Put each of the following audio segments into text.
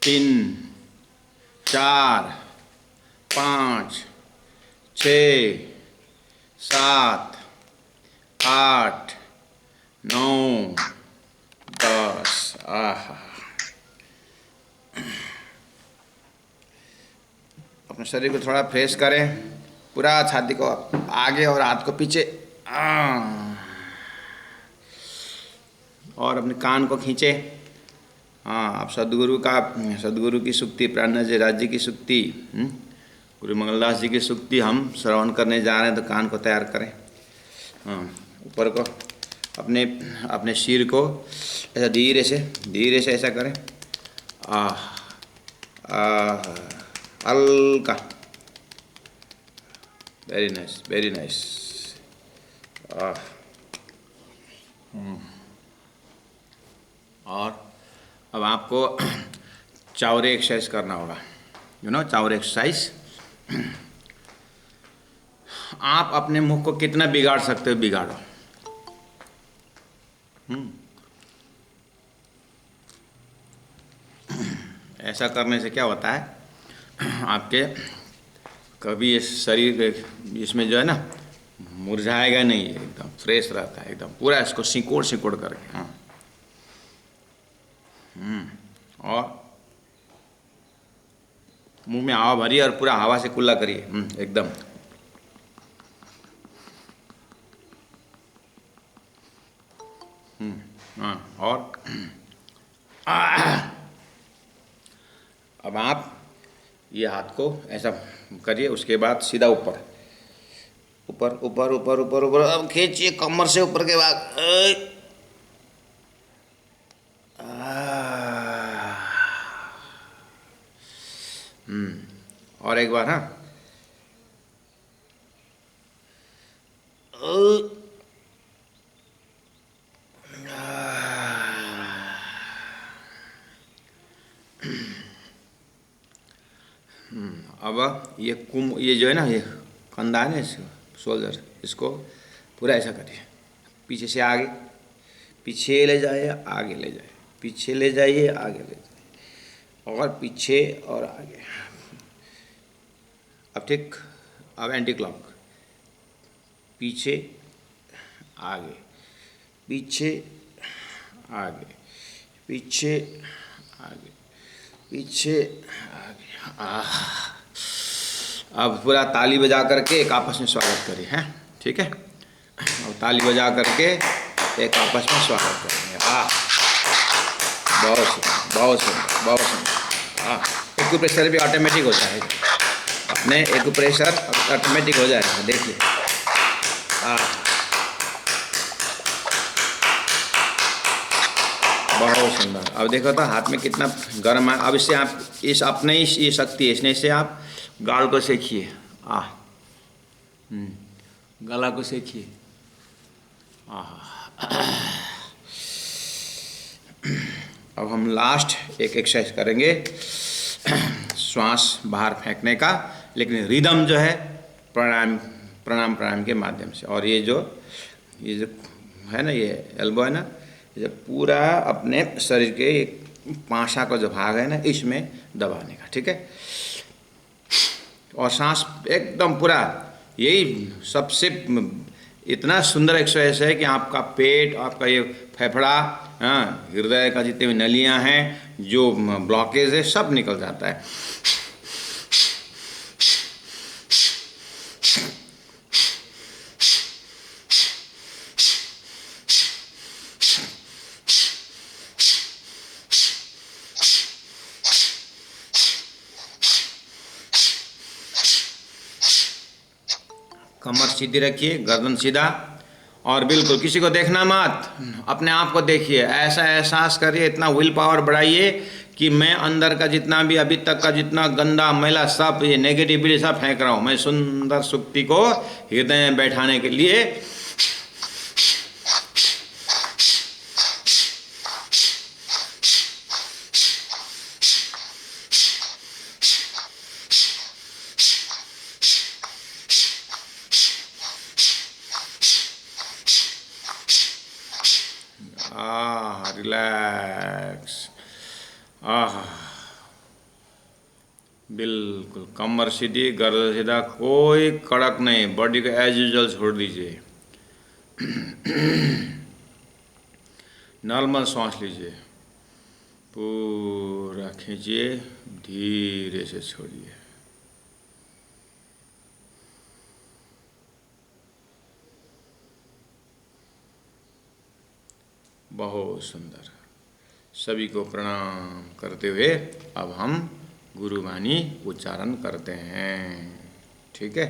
3 4 5 6 7 8 9 10। अपने शरीर को थोड़ा फ्रेश करें, पूरा छाती को आगे और हाथ को पीछे, और अपने कान को खींचे। आप सदगुरु की सुक्ति, प्राणनाथ जी राज्य की सुक्ति, गुरु मंगलदास जी की सुक्ति हम श्रवण करने जा रहे हैं, तो कान को तैयार करें। ऊपर को अपने अपने सिर को ऐसा धीरे से ऐसा करें। हल्का, वेरी नाइस, वेरी नाइस। और अब आपको चावरे एक्सरसाइज करना होगा, चावरे एक्सरसाइज। आप अपने मुख को कितना बिगाड़ सकते हो, बिगाड़ो। ऐसा करने से क्या होता है, आपके कभी इस शरीर इसमें जो है ना मुरझाएगा नहीं, एकदम फ्रेश रहता है, एकदम पूरा इसको सिकोड़ करके। और मुंह में हवा भरिए और पूरा हवा से कुल्ला करिए, एकदम। और अब आप ये हाथ को ऐसा करिए, उसके बाद सीधा ऊपर ऊपर ऊपर ऊपर ऊपर ऊपर, अब खींचिए कमर से ऊपर के बाद। और एक बार। अब ये जो है ना, ये कंधा है ना, शोल्डर, इसको पूरा ऐसा करिए, पीछे से आगे, पीछे ले जाइए, आगे ले जाइए, पीछे ले जाइए, आगे ले जाइए, और पीछे और आगे। अब ठीक, अब एंटी क्लॉक, पीछे आगे, पीछे आगे, पीछे आगे, पीछे आगे। अब पूरा ताली बजा करके एक आपस में स्वागत करिए, हैं, ठीक है। अब ताली बजा करके एक आपस में स्वागत करेंगे। बहुत सुंदर, बहुत सुंदर, बहुत सुंदर। एक्यूप्रेशर भी ऑटोमेटिक हो जाएगा, अपने एक्यूप्रेशर ऑटोमेटिक हो जाएगा, देखिए। बहुत सुंदर। अब देखो तो हाथ में कितना गर्म है। अब इससे आप अपने ही ये शक्ति है, इसने से आप गाल को सेकिए, गला को सेकिए। अब हम लास्ट एक एक्सरसाइज करेंगे, श्वास बाहर फेंकने का, लेकिन रिदम जो है प्राणायाम के माध्यम से। और ये जो है ना, ये एल्बो है ना, ये पूरा अपने शरीर के पांशा का जो भाग है ना, इसमें दबाने का, ठीक है। और सांस एकदम पूरा, यही सबसे इतना सुंदर एक्सरसाइज है कि आपका पेट, आपका ये फेफड़ा, हृदय का जितने भी नलियां हैं, जो ब्लॉकेज है, सब निकल जाता है। कमर सीधी रखिए, गर्दन सीधा, और बिल्कुल किसी को देखना मत, अपने आप को देखिए। ऐसा एहसास करिए, इतना विल पावर बढ़ाइए कि मैं अंदर का जितना भी अभी तक का जितना गंदा मैला, सब ये नेगेटिविटी सब फेंक रहा हूँ। मैं सुंदर सुक्ति को हृदय में बैठाने के लिए रिलैक्स। बिल्कुल, कमर सीधी, गर्दन सीधा, कोई कड़क नहीं, बॉडी को एज यूजुअल छोड़ दीजिए। नॉर्मल सांस लीजिए, पूरा खींचिए, धीरे से छोड़िए। बहुत सुंदर। सभी को प्रणाम करते हुए अब हम गुरुवाणी उच्चारण करते हैं। ठीक है।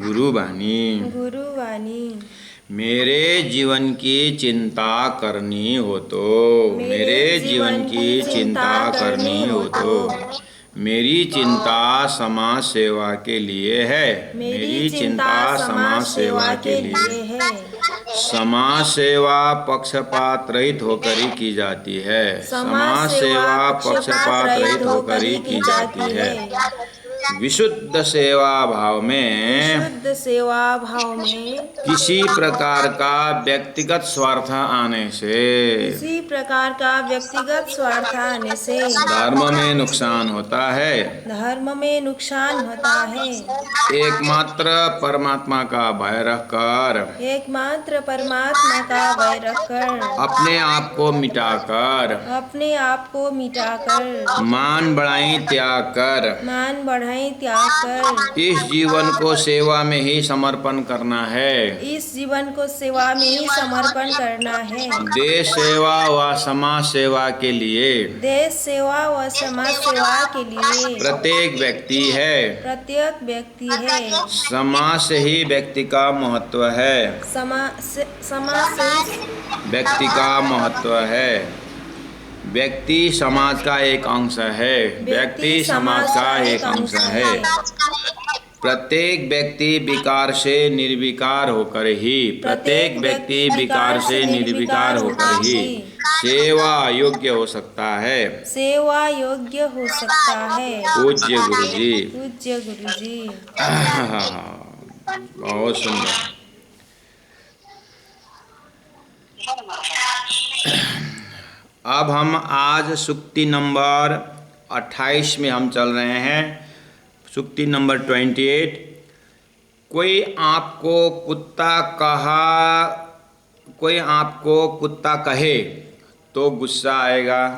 गुरुवाणी। गुरुवाणी। मेरे जीवन की चिंता करनी हो तो, मेरे जीवन की चिंता करनी हो तो, मेरी चिंता समाज सेवा के लिए है, मेरी चिंता समाज सेवा के लिए है। समाज सेवा पक्षपात रहित होकर ही की जाती है, समाज सेवा पक्षपात रहित होकर ही की जाती है। विशुद्ध सेवा भाव में, विशुद्ध सेवा भाव में किसी प्रकार का व्यक्तिगत स्वार्थ आने से, किसी प्रकार का व्यक्तिगत स्वार्थ आने से धर्म में नुकसान होता है, धर्म में नुकसान होता है। एकमात्र परमात्मा का भय रखकर, एकमात्र परमात्मा का भय रखकर, अपने आप को मिटाकर, अपने आप को मिटाकर, मान बढ़ाई त्याग कर, मान बढ़ाई त्याग कर, इस जीवन को सेवा में ही समर्पण करना है, इस जीवन को सेवा में ही समर्पण करना है। देश सेवा व समाज सेवा के लिए, देश सेवा व समाज सेवा के लिए प्रत्येक व्यक्ति है, प्रत्येक व्यक्ति है। समाज से ही व्यक्ति का महत्व है, समाज से व्यक्ति का महत्व है। व्यक्ति समाज का एक अंश है, व्यक्ति समाज का एक अंश है। प्रत्येक व्यक्ति विकार से निर्विकार होकर ही, प्रत्येक व्यक्ति विकार से निर्विकार होकर ही सेवा योग्य हो सकता है, सेवा योग्य हो सकता है। पूज्य गुरु जी, पूज्य गुरु जी। बहुत सुंदर। अब हम आज सूक्ति नंबर 28 में हम चल रहे हैं। सूक्ति नंबर 28। कोई आपको कुत्ता कहे तो गुस्सा आएगा,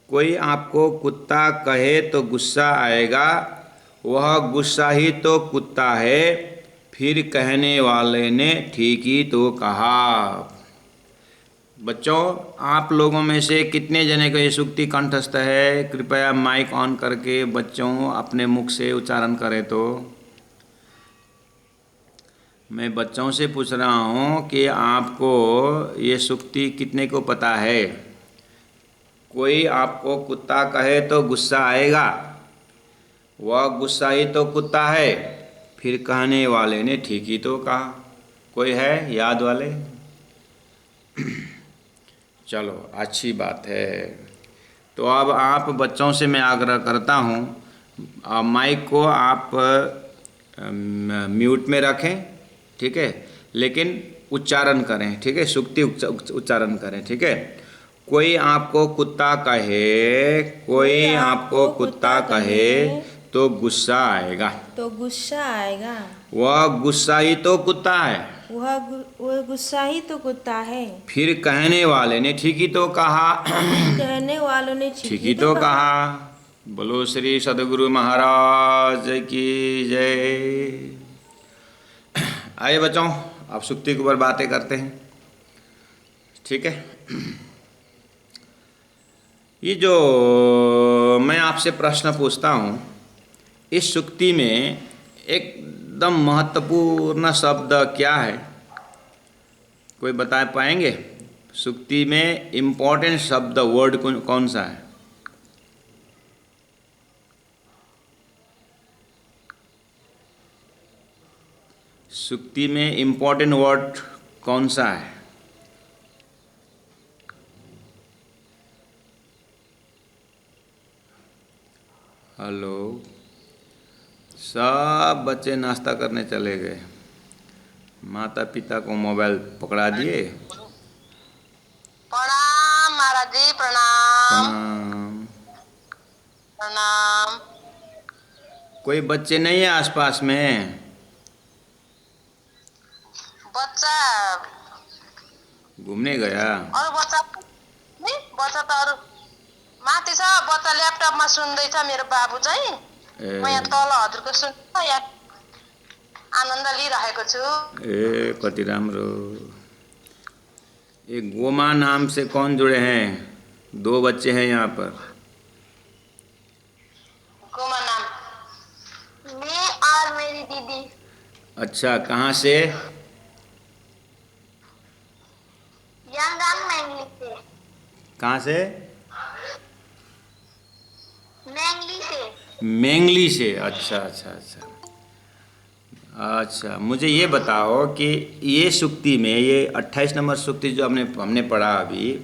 कोई आपको कुत्ता कहे तो गुस्सा आएगा, वह गुस्सा ही तो कुत्ता है, फिर कहने वाले ने ठीक ही तो कहा। बच्चों, आप लोगों में से कितने जने को ये सूक्ति कंठस्थ है? कृपया माइक ऑन करके बच्चों अपने मुख से उच्चारण करें। तो मैं बच्चों से पूछ रहा हूँ कि आपको ये सूक्ति कितने को पता है? कोई आपको कुत्ता कहे तो गुस्सा आएगा, वह गुस्सा ही तो कुत्ता है, फिर कहने वाले ने ठीक ही तो कहा। कोई है याद वाले? चलो, अच्छी बात है। तो अब आप बच्चों से मैं आग्रह करता हूँ, माइक को आप म्यूट में रखें, ठीक है, लेकिन उच्चारण करें, ठीक है, सूक्ति उच्चारण करें, ठीक है। कोई आपको कुत्ता कहे, कोई आपको कुत्ता कहे तो गुस्सा आएगा, तो गुस्सा आएगा, वह गुस्सा ही तो कुत्ता है, वह गुस्सा ही तो कुत्ता है, फिर कहने वाले ने ठीक ही तो कहा, कहने वालों ने ठीक ही तो कहा। बोलो श्री सद्गुरु महाराज की जय। आइए बच्चों, अब सूक्ति के ऊपर बातें करते हैं, ठीक है। ये जो मैं आपसे प्रश्न पूछता हूँ, इस सूक्ति में एकदम महत्वपूर्ण शब्द क्या है? कोई बता पाएंगे? सूक्ति में इम्पोर्टेंट शब्द वर्ड कौन सा है? सूक्ति में इम्पोर्टेंट वर्ड कौन सा है? हेलो, सब बच्चे नाश्ता करने चले गए, माता पिता को मोबाइल पकड़ा दिए। प्रणाम महाराज जी, प्रणाम। प्रणाम। कोई बच्चे नहीं है आसपास में? बच्चा घूमने गया? अरू बच्चा नि बच्चा त अरू माथि छ। बच्चा ल्यापटपमा सुन्दैछ मेरो बाबु चाहिँ। ए म यहाँ तल हजुरको सुन्छु, यहाँ आनन्द लिइरहेको छु। ए कति राम्रो। ये गोमा नाम से कौन जुड़े हैं? 2 बच्चे हैं यहाँ पर। गोमा नाम मैं और मेरी दीदी। अच्छा, कहाँ से? यांगांग मैंगली से। कहाँ से? मैंगली से। मेंगली से। अच्छा अच्छा अच्छा अच्छा। मुझे ये बताओ कि ये सुक्ति में, ये 28 नंबर सुक्ति जो हमने पढ़ा अभी,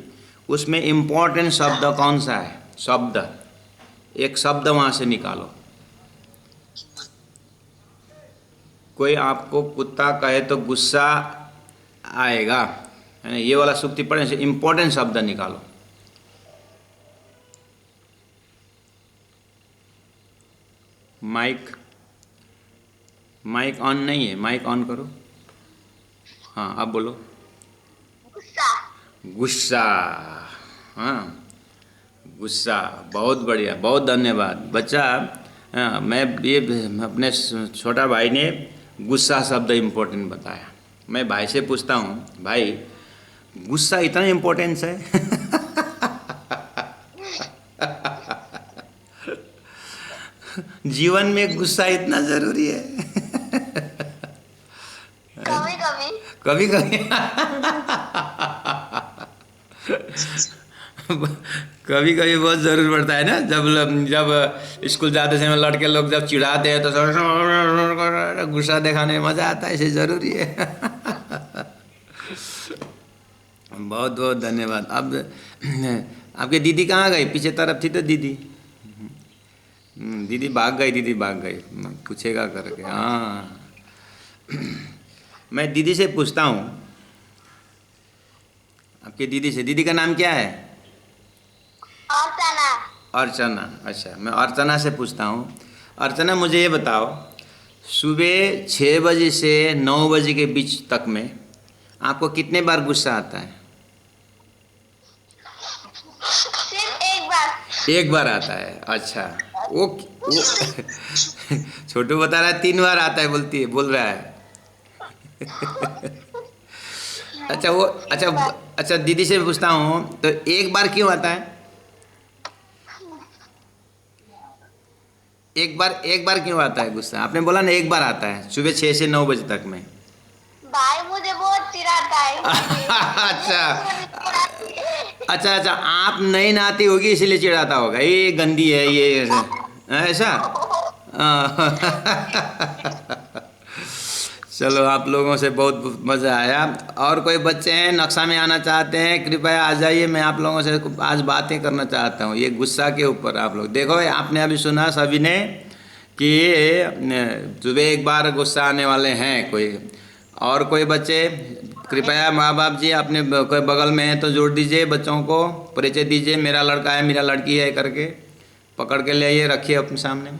उसमें इम्पोर्टेंट शब्द कौन सा है? शब्द, एक शब्द वहाँ से निकालो। कोई आपको कुत्ता कहे तो गुस्सा आएगा, है ना? ये वाला सुक्ति पढ़ने से इम्पोर्टेंट शब्द निकालो। माइक ऑन नहीं है, माइक ऑन करो। हाँ, अब बोलो। गुस्सा। गुस्सा। हाँ, गुस्सा। बहुत बढ़िया, बहुत धन्यवाद बच्चा। हाँ, मैं ये अपने छोटा भाई ने गुस्सा शब्द इम्पोर्टेंट बताया। मैं भाई से पूछता हूँ, भाई गुस्सा इतना इम्पोर्टेंस है? जीवन में गुस्सा इतना ज़रूरी है? कभी कभी। कभी कभी कभी कभी बहुत ज़रूर पड़ता है ना। जब स्कूल जाते समय लड़के लोग जब चिढ़ाते हैं तो गुस्सा दिखाने में मज़ा आता है, इसे ज़रूरी है। बहुत बहुत धन्यवाद। अब आपकी दीदी कहाँ गई? पीछे तरफ थी तो दीदी। दीदी भाग गई, पूछेगा करके। हाँ, मैं दीदी से पूछता हूँ, आपके दीदी से। दीदी का नाम क्या है? अर्चना। अर्चना। अच्छा, मैं अर्चना से पूछता हूँ। अर्चना, मुझे ये बताओ, सुबह 6 बजे से 9 बजे के बीच तक में आपको कितने बार गुस्सा आता है? सिर्फ एक बार। एक बार आता है। अच्छा, वो छोटू बता रहा है 3 बार आता है, बोल रहा है। अच्छा, दीदी से पूछता हूँ, तो एक बार क्यों आता है? एक बार क्यों आता है गुस्सा? आपने बोला ना एक बार आता है, सुबह 6 से 9 बजे तक में। भाई मुझे बहुत चिढ़ाता है। अच्छा, आप नहीं नहाती होगी इसलिए चिढ़ाता होगा, ये गंदी है ये, ऐसा। चलो, आप लोगों से बहुत मज़ा आया। और कोई बच्चे हैं नक्शा में आना चाहते हैं, कृपया आ जाइए। मैं आप लोगों से आज बातें करना चाहता हूँ ये गुस्सा के ऊपर। आप लोग देखो, आपने अभी सुना सभी ने कि सुबह एक बार गुस्सा आने वाले हैं। कोई बच्चे, कृपया माँ बाप जी अपने कोई बगल में है तो जोड़ दीजिए, बच्चों को परिचय दीजिए, मेरा लड़का है, मेरा लड़की है करके पकड़ के ले आइए, रखिए अपने सामने।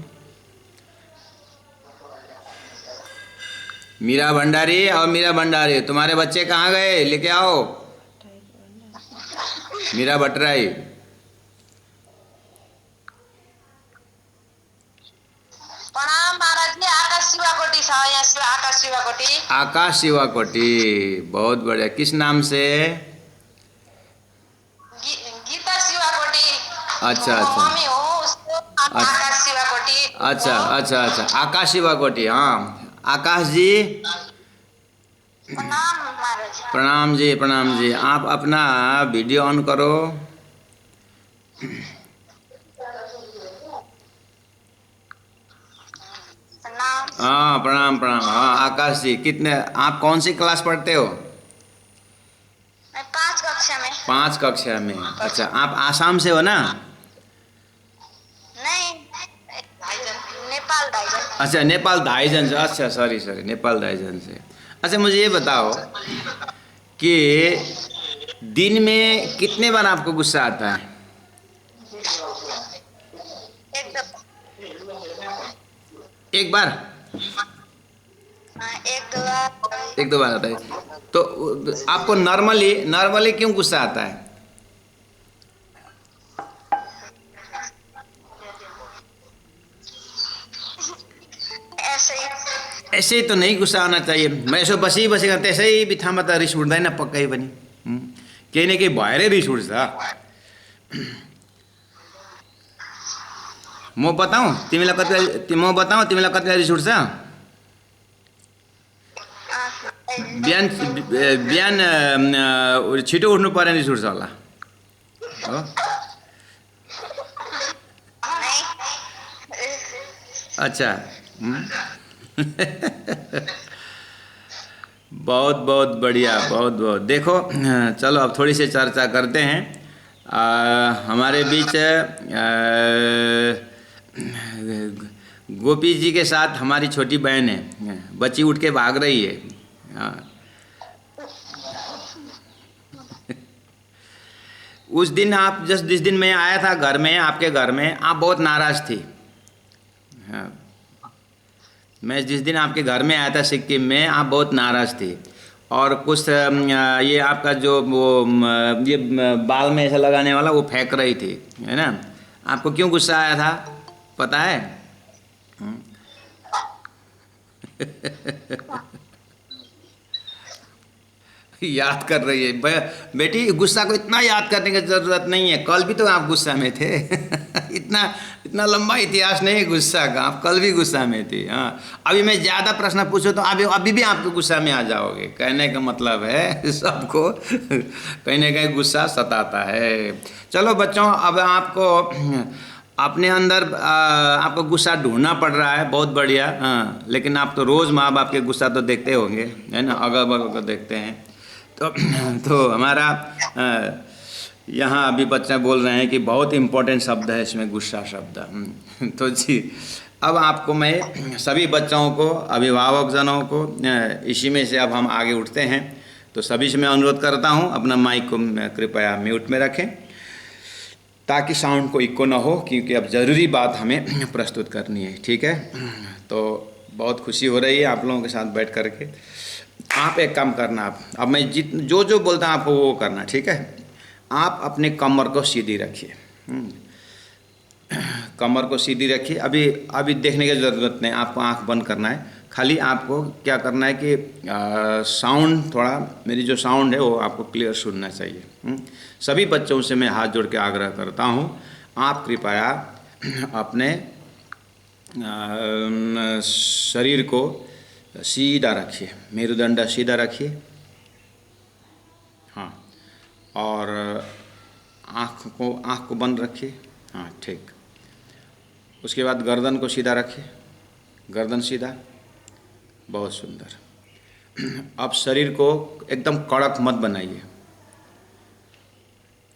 मीरा भंडारी, तुम्हारे बच्चे कहाँ गए? लेके आओ। मीरा भट्टराई। प्रणाम महाराज जी। आकाश शिवाकोटी छ यहाँ। आकाश शिवाकोटी, बहुत बढ़िया। किस नाम से? गीता शिवाकोटी। अच्छा। मम्मी हो उसको आकाश शिवाकोटी। अच्छा, आकाश शिवाकोटी। हाँ, आकाश जी। प्रणाम महाराज। प्रणाम जी। आप अपना वीडियो ऑन करो। हाँ, प्रणाम। हाँ, आकाश जी, आप कौन सी क्लास पढ़ते हो? मैं 5 कक्षा में। 5 कक्षा में। अच्छा, आप आसाम से हो ना? नहीं, नेपाल दाइजन। अच्छा, नेपाल दाइजन से। अच्छा, सॉरी, नेपाल दाइजन से। अच्छा, मुझे ये बताओ कि दिन में कितने बार आपको गुस्सा आता है? एक बार, एक दो बार आता है। तो आपको नॉर्मली नॉर्मली क्यों गुस्सा आता है? ऐसे ही। ऐसे ही तो नहीं गुस्सा आना चाहिए। मैं यसो बसिबसेको त्यसै बित्थामा त रिस उठ्दैन पक्कै पनि। केही न केही भएरै रिस उठ्छ। म बताऊँ तिमीलाई कति रिस उठ्छ? बिहान बिहान छिटो उठ्नु पर्ने रिस उठ्छ होला हो? अच्छा। बहुत बहुत बढ़िया, बहुत बहुत। देखो चलो अब थोड़ी सी चर्चा करते हैं। हमारे बीच गोपी जी के साथ हमारी छोटी बहन है, बच्ची उठ के भाग रही है। उस दिन आप जिस दिन मैं आया था घर में, आपके घर में, आप बहुत नाराज़ थी। हाँ, मैं जिस दिन आपके घर में आया था सिक्किम में, आप बहुत नाराज़ थी। और कुछ ये आपका जो वो ये बाल में ऐसा लगाने वाला वो फेंक रही थी, है ना? आपको क्यों गुस्सा आया था पता है? याद कर रही है बेटी, गुस्सा को इतना याद करने की ज़रूरत नहीं है। कल भी तो आप गुस्सा में थे। इतना लंबा इतिहास नहीं है गुस्सा का, आप कल भी गुस्सा में थे। हाँ, अभी मैं ज़्यादा प्रश्न पूछूँ तो अभी भी आपको गुस्सा में आ जाओगे। कहने का मतलब है सबको कहीं ना कहीं गुस्सा सताता है। चलो बच्चों, अब आपको अपने अंदर आपको गुस्सा ढूंढना पड़ रहा है, बहुत बढ़िया। हाँ, लेकिन आप तो रोज़ माँ बाप के गुस्सा तो देखते होंगे, है ना? अगल बगल को देखते हैं। तो हमारा यहाँ अभी बच्चे बोल रहे हैं कि बहुत इम्पोर्टेंट शब्द है इसमें गुस्सा शब्द। तो जी, अब आपको मैं सभी बच्चों को, अभिभावक जनों को, इसी में से अब हम आगे उठते हैं। तो सभी से मैं अनुरोध करता हूँ अपना माइक को कृपया म्यूट में रखें ताकि साउंड को इको ना हो, क्योंकि अब ज़रूरी बात हमें प्रस्तुत करनी है। ठीक है? तो बहुत खुशी हो रही है आप लोगों के साथ बैठ करके। आप एक काम करना, आप अब मैं जो बोलता हूँ आपको वो करना, ठीक है? आप अपने कमर को सीधी रखिए, कमर को सीधी रखिए। अभी देखने की ज़रूरत नहीं, आपको आंख बंद करना है। खाली आपको क्या करना है कि साउंड थोड़ा, मेरी जो साउंड है वो आपको क्लियर सुनना चाहिए। सभी बच्चों से मैं हाथ जोड़ के आग्रह करता हूँ, आप कृपया अपने शरीर को सीधा रखिए, मेरुदंड सीधा रखिए। हाँ, और आँख को बंद रखिए। हाँ, ठीक। उसके बाद गर्दन को सीधा रखिए, गर्दन सीधा, बहुत सुंदर। अब शरीर को एकदम कड़क मत बनाइए,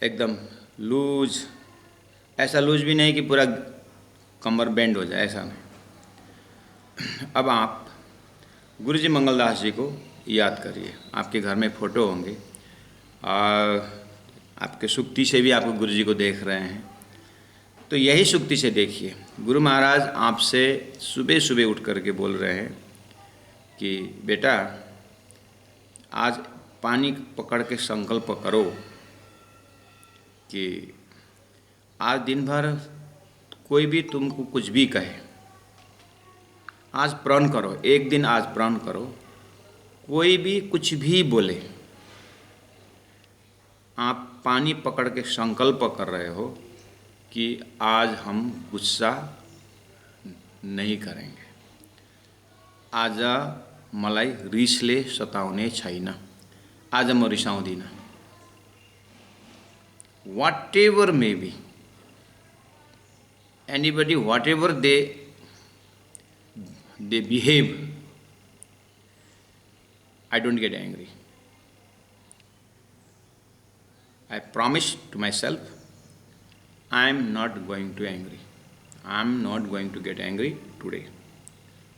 एकदम लूज, ऐसा लूज भी नहीं कि पूरा कमर बेंड हो जाए, ऐसा नहीं। अब आप गुरुजी मंगलदास जी को याद करिए। आपके घर में फ़ोटो होंगे, आपके सुक्ति से भी आपको गुरुजी को देख रहे हैं, तो यही सुक्ति से देखिए। गुरु महाराज आपसे सुबह सुबह उठ करके बोल रहे हैं कि बेटा, आज पानी पकड़ के संकल्प करो कि आज दिन भर कोई भी तुमको कुछ भी कहे, आज प्रण करो, एक दिन आज प्रण करो, कोई भी कुछ भी बोले, आप पानी पकड़ के संकल्प कर रहे हो कि आज हम गुस्सा नहीं करेंगे, आज मलाई रिसले सताउने छैन, आज म रिसाउँदिन। Whatever may be, anybody, whatever they behave, I don't get angry. I promise to myself, I am not going to angry. I am not going to get angry today.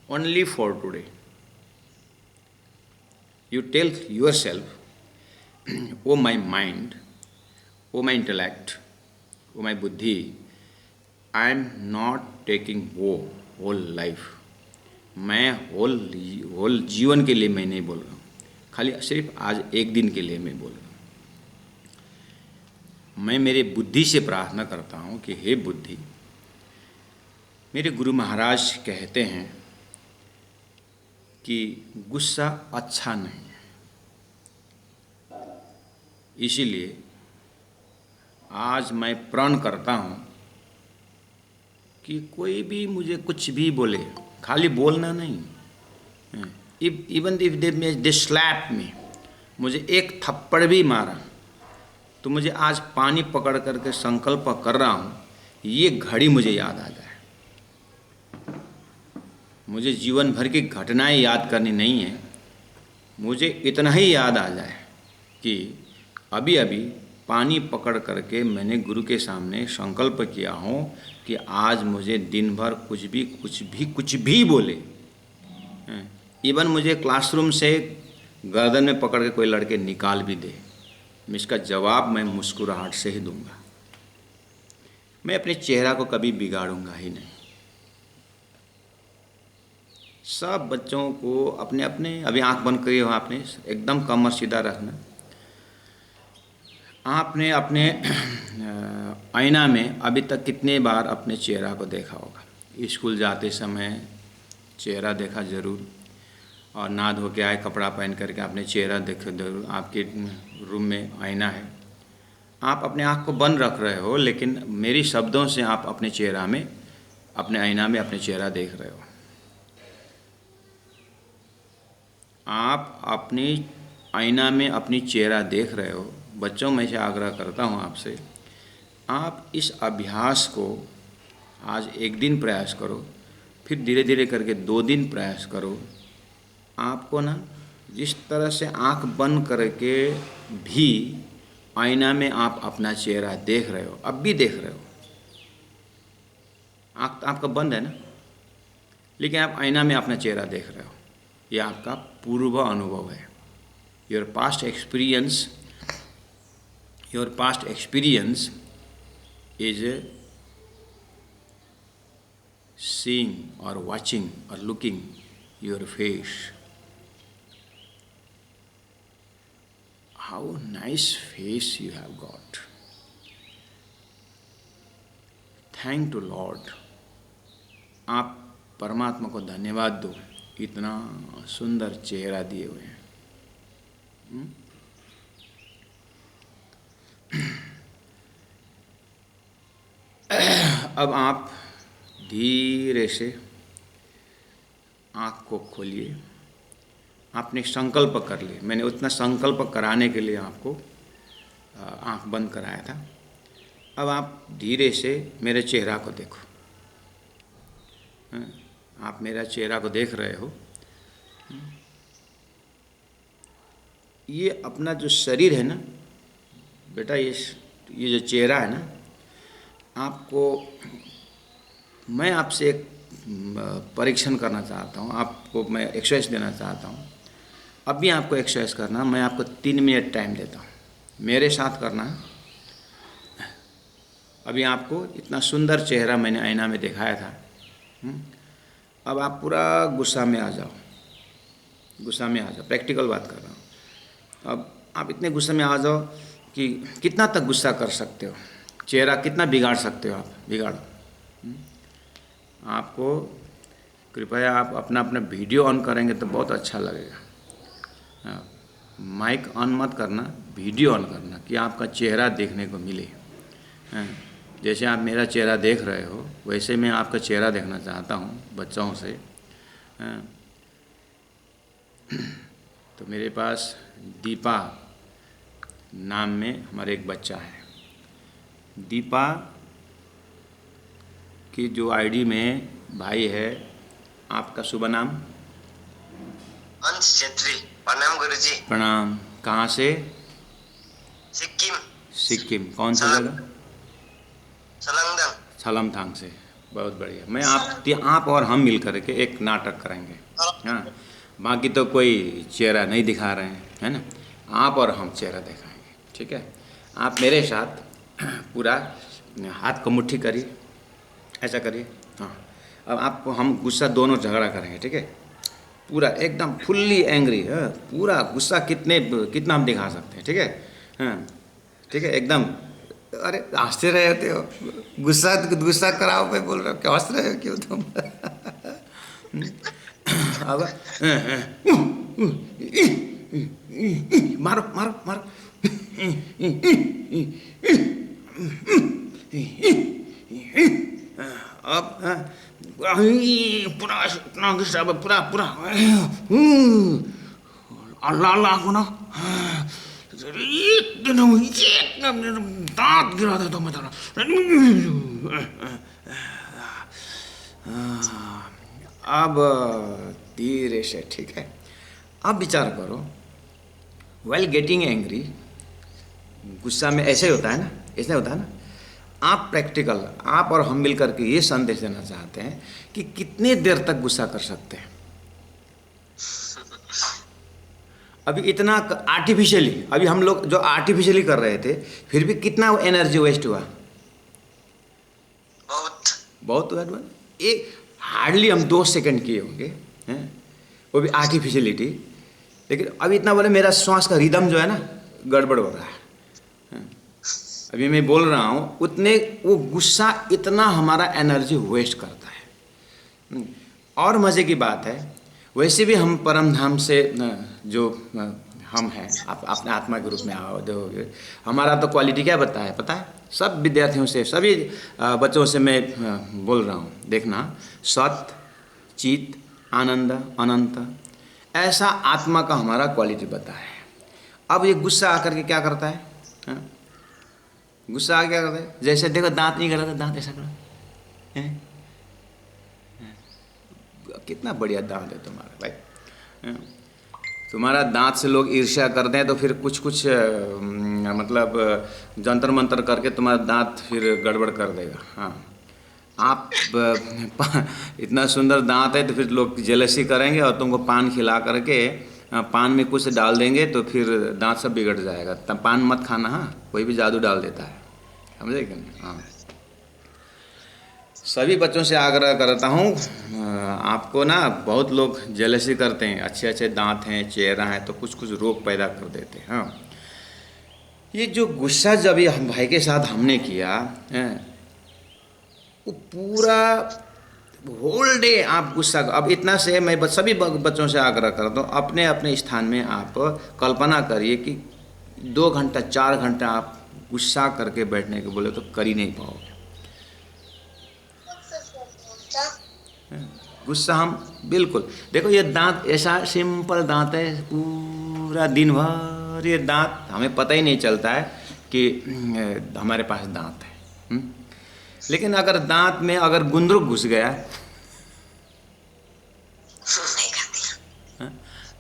Only for today. You tell yourself, oh my mind, oh my intellect, oh my buddhi, I am not taking woe whole life. मैं whole जीवन के लिए मैं नहीं बोल रहा हूँ, खाली सिर्फ आज एक दिन के लिए मैं बोल रहा हूँ। मैं मेरे बुद्धि से प्रार्थना करता हूँ कि हे बुद्धि, मेरे गुरु महाराज कहते हैं कि गुस्सा अच्छा नहीं है, इसीलिए आज मैं प्रण करता हूँ कि कोई भी मुझे कुछ भी बोले, खाली बोलना नहीं, even if they slap me, मुझे एक थप्पड़ भी मारा तो मुझे आज पानी पकड़ करके संकल्प कर रहा हूँ, ये घड़ी मुझे याद आ जाए। मुझे जीवन भर की घटनाएं याद करनी नहीं है, मुझे इतना ही याद आ जाए कि अभी अभी पानी पकड़ करके मैंने गुरु के सामने संकल्प किया हूँ कि आज मुझे दिन भर कुछ भी बोले, इवन मुझे क्लासरूम से गर्दन में पकड़ के कोई लड़के निकाल भी दे, मैं इसका जवाब मैं मुस्कुराहट से ही दूंगा। मैं अपने चेहरा को कभी बिगाड़ूंगा ही नहीं। सब बच्चों को अपने अपने, अभी आंख बंद करिए हो आपने, एकदम कमर सीधा रखना। आपने अपने आईना में अभी तक कितने बार अपने चेहरा को देखा होगा? स्कूल जाते समय चेहरा देखा ज़रूर, और नहा धो के आए, कपड़ा पहन करके आपने चेहरा देखा जरूर। आपके रूम में आईना है, आप अपने आँख को बंद रख रहे हो, लेकिन मेरी शब्दों से आप अपने चेहरा में, अपने आईना में अपने चेहरा देख रहे हो। आप अपनी आईना में अपनी चेहरा देख रहे हो। बच्चों, मैं से आग्रह करता हूँ आपसे, आप इस अभ्यास को आज एक दिन प्रयास करो, फिर धीरे धीरे करके 2 दिन प्रयास करो। आपको ना जिस तरह से आंख बंद करके भी आईना में आप अपना चेहरा देख रहे हो, अब भी देख रहे हो, आंख तो आपका बंद है ना, लेकिन आप आईना में अपना चेहरा देख रहे हो, यह आपका पूर्व अनुभव है। Your past experience is seeing or watching or looking your face. How nice face you have got. Thank to Lord. आप परमात्मा को धन्यवाद दो, इतना सुंदर चेहरा दिए हुए हैं। अब आप धीरे से आँख को खोलिए। आपने संकल्प कर लिया, मैंने उतना संकल्प कराने के लिए आपको आँख बंद कराया था। अब आप धीरे से मेरे चेहरा को देखो। आप मेरा चेहरा को देख रहे हो। ये अपना जो शरीर है ना बेटा, ये जो चेहरा है ना, आपको मैं आपसे एक परीक्षण करना चाहता हूँ, आपको मैं एक्सरसाइज देना चाहता हूँ। अभी आपको एक्सरसाइज करना, मैं आपको 3 मिनट टाइम देता हूँ, मेरे साथ करना है। अभी आपको इतना सुंदर चेहरा मैंने आईना में दिखाया था। अब आप पूरा गुस्सा में आ जाओ, गुस्सा में आ जाओ, प्रैक्टिकल बात कर रहा हूँ। अब आप इतने गुस्से में आ जाओ कि कितना तक गुस्सा कर सकते हो, चेहरा कितना बिगाड़ सकते हो आप, बिगाड़ो। आपको कृपया आप अपना वीडियो ऑन करेंगे तो बहुत अच्छा लगेगा। माइक ऑन मत करना, वीडियो ऑन करना कि आपका चेहरा देखने को मिले। जैसे आप मेरा चेहरा देख रहे हो, वैसे मैं आपका चेहरा देखना चाहता हूँ बच्चों से। तो मेरे पास दीपा नाम में हमारे एक बच्चा है। दीपा की जो आईडी में भाई है, आपका शुभ नाम? अंश छेत्री। प्रणाम गुरुजी। प्रणाम। कहाँ से? सिक्किम। सिक्किम कौन सी जगह? सलंगदम। छलमथांग से। बहुत बढ़िया। मैं आप और हम मिल करके एक नाटक करेंगे। हाँ, बाकी तो कोई चेहरा नहीं दिखा रहे हैं, है ना? आप और हम चेहरा दिखाएंगे, ठीक है? आप मेरे साथ पूरा हाथ को मुट्ठी करिए, ऐसा करिए। हाँ, अब आपको हम गुस्सा दोनों झगड़ा करेंगे, ठीक है, पूरा एकदम फुल्ली एंग्री, पूरा गुस्सा कितना हम दिखा सकते हैं, ठीक है, हाँ ठीक है एकदम। अरे हंसते रहे होते हो, गुस्सा कराओ पे बोल रहे हो, क्या हंस रहे हो क्यों तुम? अब मारो मारो मारो, अब पूरा इतना गुस्सा, पूरा पूरा अल्लाह अल्लाह को ना दांत गिरा देता मैं तेरा। अब धीरे से, ठीक है, अब विचार करो, वेल गेटिंग एंग्री, गुस्सा में ऐसे होता है ना, ऐसे होता है ना। आप प्रैक्टिकल, आप और हम मिलकर के ये संदेश देना चाहते हैं कि कितने देर तक गुस्सा कर सकते हैं। अभी इतना आर्टिफिशियली, अभी हम लोग जो आर्टिफिशियली कर रहे थे, फिर भी कितना एनर्जी वेस्ट हुआ, बहुत हुआ। एक हार्डली हम 2 सेकंड किए होंगे, हैं, वो भी आर्टिफिशियलिटी। लेकिन अभी इतना बोले मेरा श्वास का रिदम जो है ना गड़बड़ हो रहा है। अभी मैं बोल रहा हूँ उतने वो गुस्सा इतना हमारा एनर्जी वेस्ट करता है। और मज़े की बात है, वैसे भी हम परम धाम से जो हम हैं, आप अपने आत्मा के रूप में आओगे, हमारा तो क्वालिटी क्या बताया पता है? सब विद्यार्थियों से, सभी बच्चों से मैं बोल रहा हूँ, देखना, सत चित आनंद अनंत, ऐसा आत्मा का हमारा क्वालिटी बताया है। अब ये गुस्सा आकर के क्या करता है, हाँ? गुस्सा आ क्या करता है, जैसे देखो दांत नहीं करता, दांत ऐसा करता है, कितना बढ़िया दांत है तुम्हारा भाई, तुम्हारा दांत से लोग ईर्ष्या करते हैं तो फिर कुछ मतलब जंतर मंतर करके तुम्हारा दांत फिर गड़बड़ कर देगा। हाँ, आप इतना सुंदर दांत है तो फिर लोग जेलसी करेंगे और तुमको पान खिला करके पान में कुछ डाल देंगे तो फिर दांत सब बिगड़ जाएगा। तब पान मत खाना, हाँ, कोई भी जादू डाल देता है, समझे कि नहीं? हाँ, सभी बच्चों से आग्रह करता हूँ, आपको ना बहुत लोग जेलसी करते हैं, अच्छे अच्छे दांत हैं, चेहरा है, तो कुछ रोग पैदा कर देते हैं। हाँ, ये जो गुस्सा जब ये हम भाई के साथ हमने किया है, वो पूरा होल डे आप गुस्सा, अब इतना से मैं सभी बच्चों से आग्रह करता हूँ, अपने अपने स्थान में आप कल्पना करिए कि 2 घंटा 4 घंटा आप गुस्सा करके बैठने के बोले तो कर ही नहीं पाओगे। गुस्सा हम बिल्कुल, देखो ये दांत ऐसा सिंपल दांत है, पूरा दिन भर ये दांत हमें पता ही नहीं चलता है कि हमारे पास दांत है। लेकिन अगर दांत में अगर गुंदरुक घुस गया,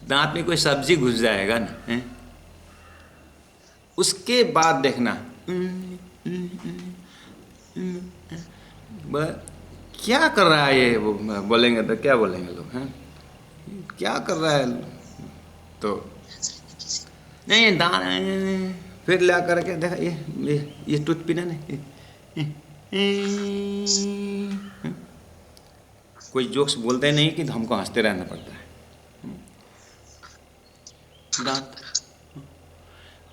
दांत में कोई सब्जी घुस जाएगा ना, उसके बाद देखना क्या कर रहा है ये, वो बोलेंगे तो क्या बोलेंगे लोग, हैं क्या कर रहा है, तो नहीं दांत फिर ला करके देखा ये टूथ पिन है ना, कोई जोक्स बोलते नहीं कि हमको हंसते रहना पड़ता है दांत।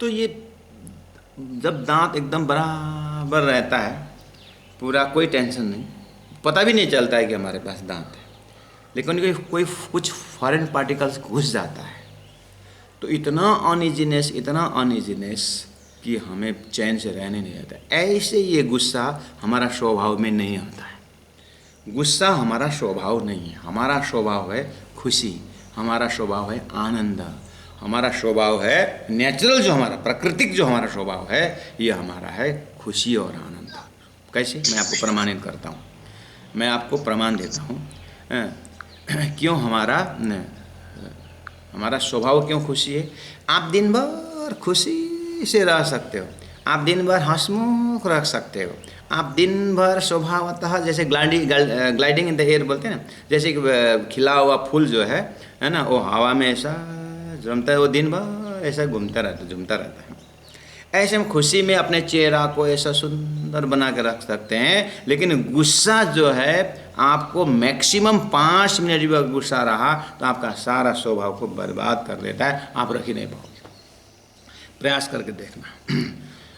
तो ये जब दांत एकदम बराबर रहता है, पूरा कोई टेंशन नहीं, पता भी नहीं चलता है कि हमारे पास दांत है, लेकिन कोई कुछ फॉरेन पार्टिकल्स घुस जाता है तो इतना अनइजीनेस कि हमें चैन से रहने नहीं आता। ऐसे ये गुस्सा हमारा स्वभाव में नहीं आता है। गुस्सा हमारा स्वभाव नहीं है, हमारा स्वभाव है खुशी, हमारा स्वभाव है आनंद, हमारा स्वभाव है नेचुरल, जो हमारा प्राकृतिक जो हमारा स्वभाव है, ये हमारा है खुशी और आनंद। कैसे? मैं आपको प्रमाणित करता हूँ, मैं आपको प्रमाण देता हूँ क्यों हमारा स्वभाव क्यों खुशी है। आप दिन भर खुशी से रह सकते हो, आप दिन भर हंसमुख रख सकते हो, आप दिन भर स्वभावतः जैसे ग्लाइडिंग इन द एयर बोलते हैं ना, जैसे कि खिला हुआ फूल जो है ना, वो हवा में ऐसा जमता है, वो दिन भर ऐसा घूमता रहता झूमता रहता है। ऐसे हम खुशी में अपने चेहरा को ऐसा सुंदर बना के रख सकते हैं, लेकिन गुस्सा जो है आपको मैक्सिमम 5 मिनट भी अगर गुस्सा रहा तो आपका सारा स्वभाव को बर्बाद कर देता है, आप रख ही नहीं पाओगे। प्रयास करके देखना,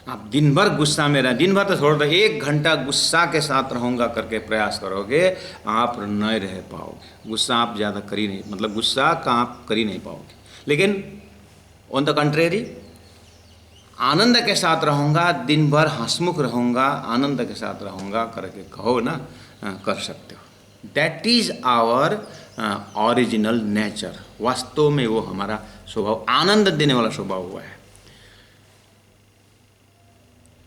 आप दिन भर गुस्सा में रहें, दिन भर तो छोड़ दो, 1 घंटा गुस्सा के साथ रहूँगा करके प्रयास करोगे, आप नहीं रह पाओगे। गुस्सा आप ज़्यादा कर ही नहीं, मतलब गुस्सा का आप कर ही नहीं पाओगे। लेकिन ऑन द कंट्रेरी, आनंद के साथ रहूँगा, दिन भर हंसमुख रहूँगा, आनंद के साथ रहूँगा करके कहो ना, कर सकते हो। That is our original nature. वास्तव में वो हमारा स्वभाव आनंद देने वाला स्वभाव हुआ है।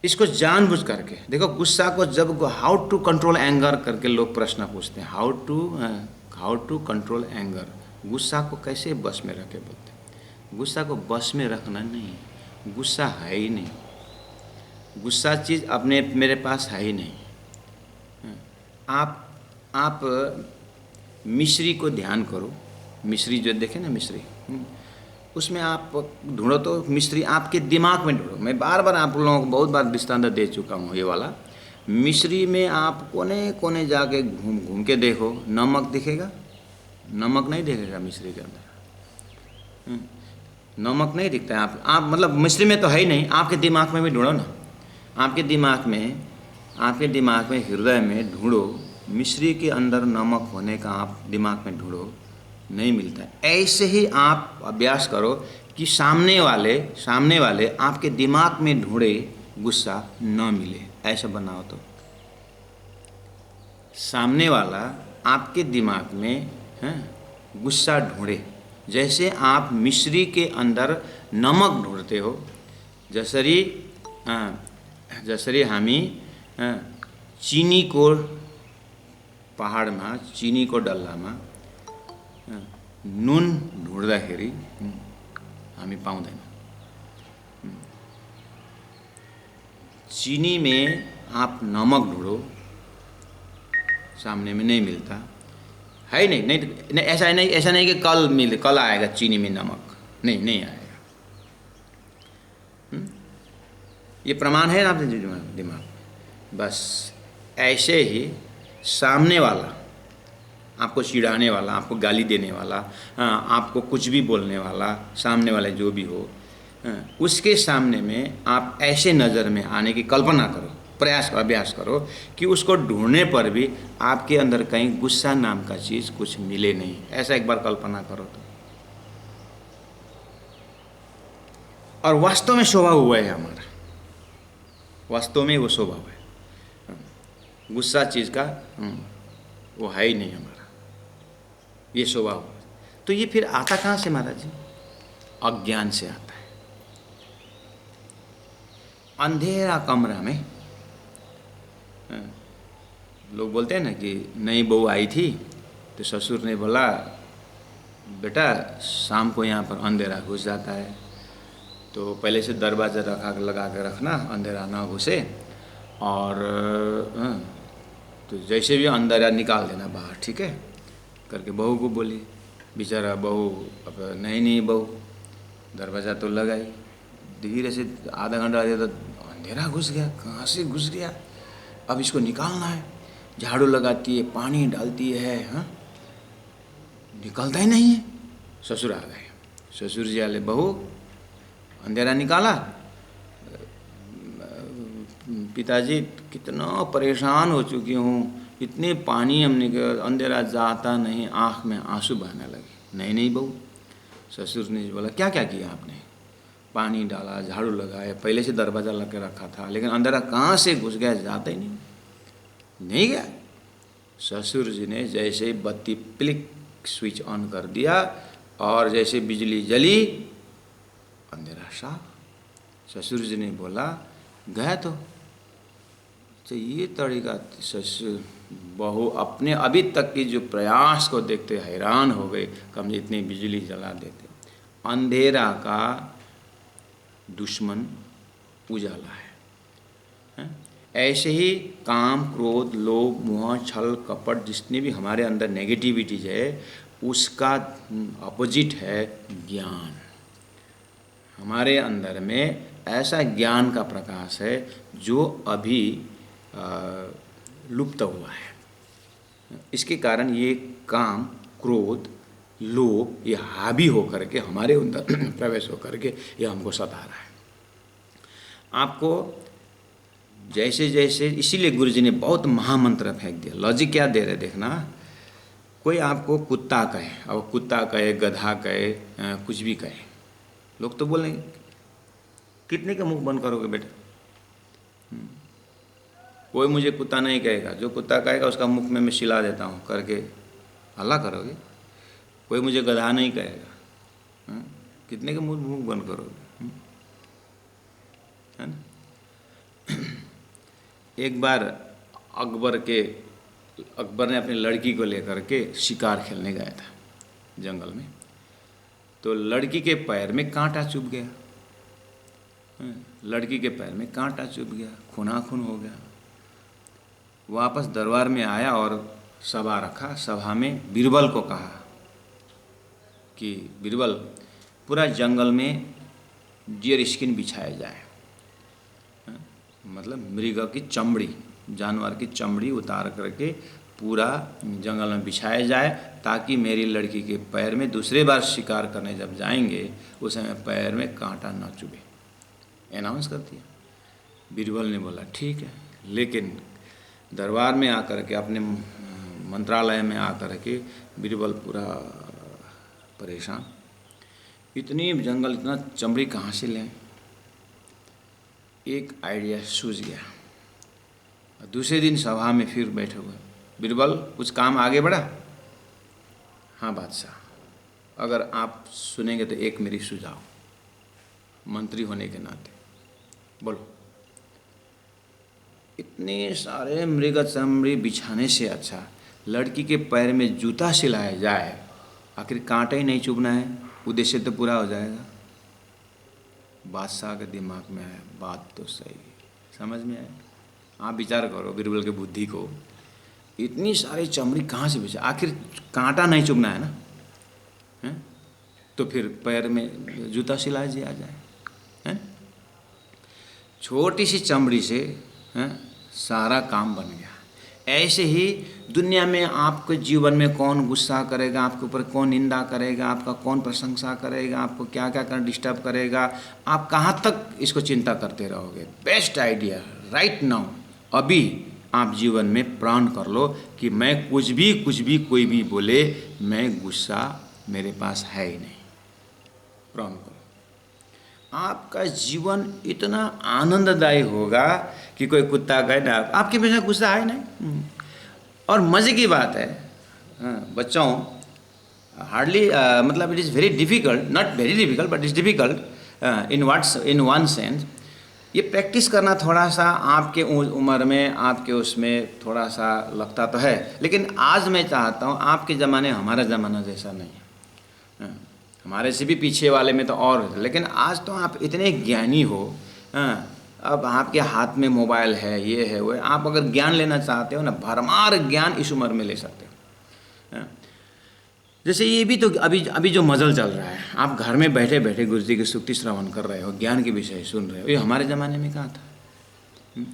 इसको जानबूझ करके देखो, गुस्सा को जब हाउ टू कंट्रोल एंगर करके लोग प्रश्न पूछते हैं, हाउ टू कंट्रोल एंगर, गुस्सा को कैसे बस में रखे बोलते हैं। गुस्सा को बस में रखना नहीं, गुस्सा है ही नहीं, गुस्सा चीज़ अपने मेरे पास है ही नहीं। आप मिश्री को ध्यान करो, मिश्री जो देखे ना मिश्री, उसमें आप ढूंढो तो मिश्री आपके दिमाग में ढूंढो। मैं बार बार आप लोगों को बहुत बार दृष्टांत दे चुका हूँ ये वाला। मिश्री में आप कोने कोने जाके घूम घूम के देखो, नमक दिखेगा? नमक नहीं दिखेगा मिश्री के अंदर, नमक नहीं दिखता है। आप मतलब मिश्री में तो है ही नहीं, आपके दिमाग में भी ढूंढो ना, आपके दिमाग में हृदय में ढूंढो, मिश्री के अंदर नमक होने का आप दिमाग में ढूंढो, नहीं मिलता है। ऐसे ही आप अभ्यास करो कि सामने वाले आपके दिमाग में ढूंढे, गुस्सा न मिले, ऐसा बनाओ तो सामने वाला आपके दिमाग में गुस्सा ढूंढे। जैसे आप मिश्री के अंदर नमक ढूंढते हो, जसरी हामी चीनी को पहाड़ में, चीनी को डल्ला में नुन ढूंढ्दाखेरि हामी पाउँदैन। चीनी में आप नमक ढूंढो, सामने में नहीं मिलता है, नहीं ऐसा नहीं कि कल आएगा चीनी में नमक, नहीं आएगा। ये प्रमाण है ना आपके दिमाग में। बस ऐसे ही सामने वाला, आपको चिढ़ाने वाला, आपको गाली देने वाला, आपको कुछ भी बोलने वाला, सामने वाले जो भी हो, उसके सामने में आप ऐसे नज़र में आने की कल्पना करो, अभ्यास करो कि उसको ढूंढने पर भी आपके अंदर कहीं गुस्सा नाम का चीज़ कुछ मिले नहीं। ऐसा एक बार कल्पना करो तो, और वास्तव में स्वभाव हुआ है हमारा, वास्तव में वो स्वभाव है। गुस्सा चीज़ का वो है ही नहीं हमारा, ये स्वभाव। तो ये फिर आता कहाँ से महाराज जी? अज्ञान से आता है। अंधेरा कमरा में लोग बोलते हैं ना कि नई बहू आई थी तो ससुर ने बोला, बेटा शाम को यहाँ पर अंधेरा घुस जाता है, तो पहले से दरवाज़ा लगा के रखना, अंधेरा ना घुसे, और तो जैसे भी अंधेरा निकाल देना बाहर, ठीक है करके बहू को बोली। बेचारा बहू अब नहीं बहू, दरवाज़ा तो लगाई, धीरे से आधा घंटा दिया तो अंधेरा घुस गया। कहाँ से घुस गया? अब इसको निकालना है। झाड़ू लगाती है, पानी डालती है, निकलता ही नहीं है। ससुर आ गए, ससुर जी आले, बहू अंधेरा निकाला? पिताजी कितना परेशान हो चुकी हूँ, इतने पानी हमने अंधेरा जाता नहीं, आँख में आंसू बहने लगे। नहीं बहू, ससुर ने बोला क्या क्या किया आपने? पानी डाला, झाड़ू लगाया, पहले से दरवाज़ा लगा के रखा था, लेकिन अंधेरा कहाँ से घुस गया, जाता ही नहीं गया। ससुर जी ने जैसे बत्ती प्लिक स्विच ऑन कर दिया और जैसे बिजली जली, अंधेरा साफ। ससुर जी ने बोला गया तो ये तरीका। ससुर बहू अपने अभी तक की जो प्रयास को देखते हैरान हो गए, कम इतनी बिजली जला देते। अंधेरा का दुश्मन उजाला है। ऐसे ही काम, क्रोध, लोभ, मोह, छल, कपट, जितनी भी हमारे अंदर नेगेटिविटीज है, उसका अपोजिट है ज्ञान। हमारे अंदर में ऐसा ज्ञान का प्रकाश है जो अभी लुप्त हुआ है। इसके कारण ये काम, क्रोध, लोभ ये हावी होकर के हमारे अंदर प्रवेश होकर के ये हमको सता रहा है। आपको जैसे जैसे, इसीलिए गुरुजी ने बहुत महामंत्र फेंक दिया। लॉजिक क्या दे रहे देखना, कोई आपको कुत्ता कहे, अब कुत्ता कहे, गधा कहे, कुछ भी कहे, लोग तो बोलेंगे कितने का मुंह बंद करोगे बेटा। कोई मुझे कुत्ता नहीं कहेगा, जो कुत्ता कहेगा उसका मुख में मैं सिला देता हूँ करके हल्ला करोगे। कोई मुझे गधा नहीं कहेगा, कितने का मुंह बंद करोगे, है ना। एक बार अकबर ने अपनी लड़की को लेकर के शिकार खेलने गया था जंगल में, तो लड़की के पैर में कांटा चुभ गया, लड़की के पैर में कांटा चुभ गया, खूनाखून हो गया। वापस दरबार में आया और सभा रखा। सभा में बीरबल को कहा कि बीरबल, पूरा जंगल में डियर स्किन बिछाया जाए, मतलब मृग की चमड़ी, जानवर की चमड़ी उतार करके पूरा जंगल में बिछाया जाए, ताकि मेरी लड़की के पैर में दूसरे बार शिकार करने जब जाएंगे उस समय पैर में कांटा न चुभे। अनाउंस कर दिया। बीरबल ने बोला ठीक है, लेकिन दरबार में आकर के, अपने मंत्रालय में आकर के बीरबल पूरा परेशान, इतनी जंगल, इतना चमड़ी कहाँ से लें। एक आइडिया सूझ गया। दूसरे दिन सभा में फिर बैठे हुए, बीरबल कुछ काम आगे बढ़ा। हाँ बादशाह, अगर आप सुनेंगे तो एक मेरी सुझाव, मंत्री होने के नाते बोलो। इतने सारे मृग चमड़ी बिछाने से अच्छा लड़की के पैर में जूता सिलाया जाए, आखिर कांटा ही नहीं चुभना है, उद्देश्य तो पूरा हो जाएगा। बादशाह के दिमाग में आया, बात तो सही, समझ में आया। आप विचार करो बीरबल की बुद्धि को, इतनी सारी चमड़ी कहाँ से बिछा, आखिर कांटा नहीं चुभना है ना, है? तो फिर पैर में जूता सिला दिया जाए, है? छोटी सी चमड़ी से सारा काम बन गया। ऐसे ही दुनिया में आपके जीवन में कौन गुस्सा करेगा, आपके ऊपर कौन निंदा करेगा, आपका कौन प्रशंसा करेगा, आपको क्या क्या कर डिस्टर्ब करेगा, आप कहाँ तक इसको चिंता करते रहोगे। बेस्ट आइडिया राइट नाउ, अभी आप जीवन में प्रण कर लो कि मैं कुछ भी कोई भी बोले, मैं गुस्सा मेरे पास है ही नहीं। प्रण करो, आपका जीवन इतना आनंददायी होगा कि कोई कुत्ता कहे ना, आपके पीछे गुस्सा है नहीं। और मज़े की बात है बच्चों, हार्डली मतलब it is very difficult, not very difficult but it's difficult in one sense. ये प्रैक्टिस करना थोड़ा सा आपके उम्र में, आपके उसमें थोड़ा सा लगता तो है, लेकिन आज मैं चाहता हूँ आपके ज़माने हमारा ज़माना जैसा नहीं है, हमारे से भी पीछे वाले में तो और, लेकिन आज तो आप इतने ज्ञानी हो। अब आपके हाथ में मोबाइल है, ये है वो है, आप अगर ज्ञान लेना चाहते हो ना, भरमार ज्ञान इस उम्र में ले सकते हो। जैसे ये भी तो अभी जो मजल चल रहा है, आप घर में बैठे बैठे गुरु जी की स्तुति श्रवण कर रहे हो, ज्ञान के विषय सुन रहे हो, ये हमारे ज़माने में कहाँ था।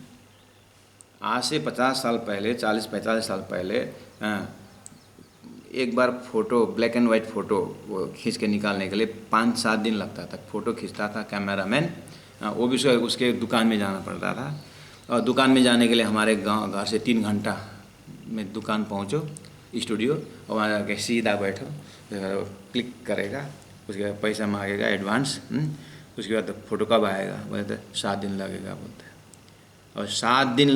आज से 50 साल पहले, 40-45 साल पहले एक बार photo, black and white photo वो खींच के निकालने के लिए 5-7 दिन लगता था। फ़ोटो खींचता था कैमरामैन, वो भी उसके दुकान में जाना पड़ता था, और दुकान में जाने के लिए हमारे घर से 3 घंटा में दुकान पहुँचो, स्टूडियो, और वहाँ जाके सीधा बैठो, क्लिक करेगा, उसके बाद पैसा मांगेगा एडवांस, उसके बाद फ़ोटो कब आएगा, बोलते 7 दिन लगेगा बोलते हैं। और 7 दिन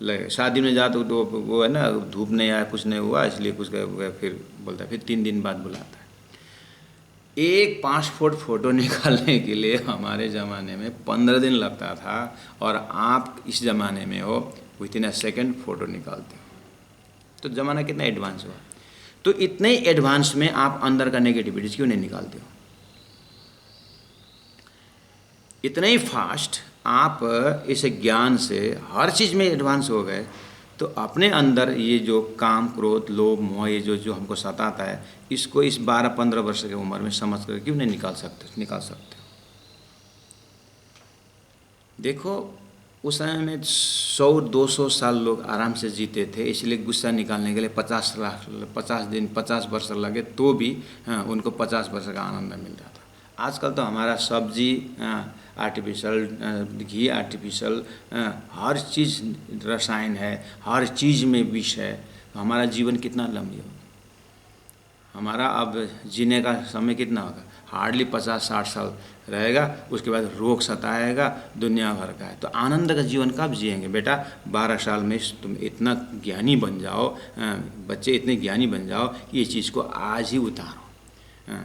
लगे, 7 दिन में जा तो वो है ना, धूप नहीं आया, कुछ नहीं हुआ, इसलिए कुछ फिर बोलता है, फिर 3 दिन बाद बुलाता है। एक 5 फुट फ़ोटो निकालने के लिए हमारे ज़माने में 15 दिन लगता था, और आप इस ज़माने में हो with in a second photo निकालते हो। तो ज़माना कितना एडवांस हुआ। तो इतने एडवांस में आप अंदर का नेगेटिविटीज़ क्यों नहीं निकालते हो। इतने ही फास्ट आप इस ज्ञान से हर चीज़ में एडवांस हो गए, तो अपने अंदर ये जो काम, क्रोध, लोभ, मोह, ये जो हमको सताता है, इसको इस 12-15 वर्ष की उम्र में समझ कर क्यों नहीं निकाल सकते। देखो उस समय में 100-200 साल लोग आराम से जीते थे, इसलिए गुस्सा निकालने के लिए 50 दिन 50 वर्ष लगे तो भी उनको 50 वर्ष का आनंद मिल रहा था। आजकल तो हमारा सब्जी आर्टिफिशियल, घी आर्टिफिशियल, हर चीज़ रसायन है, हर चीज़ में विष है। हमारा जीवन कितना लंबी होगा, हमारा अब जीने का समय कितना होगा, हार्डली 50-60 साल रहेगा, उसके बाद रोग सताएगा, दुनिया भर का है। तो आनंद का जीवन कब जिएंगे बेटा? 12 साल में तुम इतना ज्ञानी बन जाओ, बच्चे इतने ज्ञानी बन जाओ कि ये चीज़ को आज ही उतारो।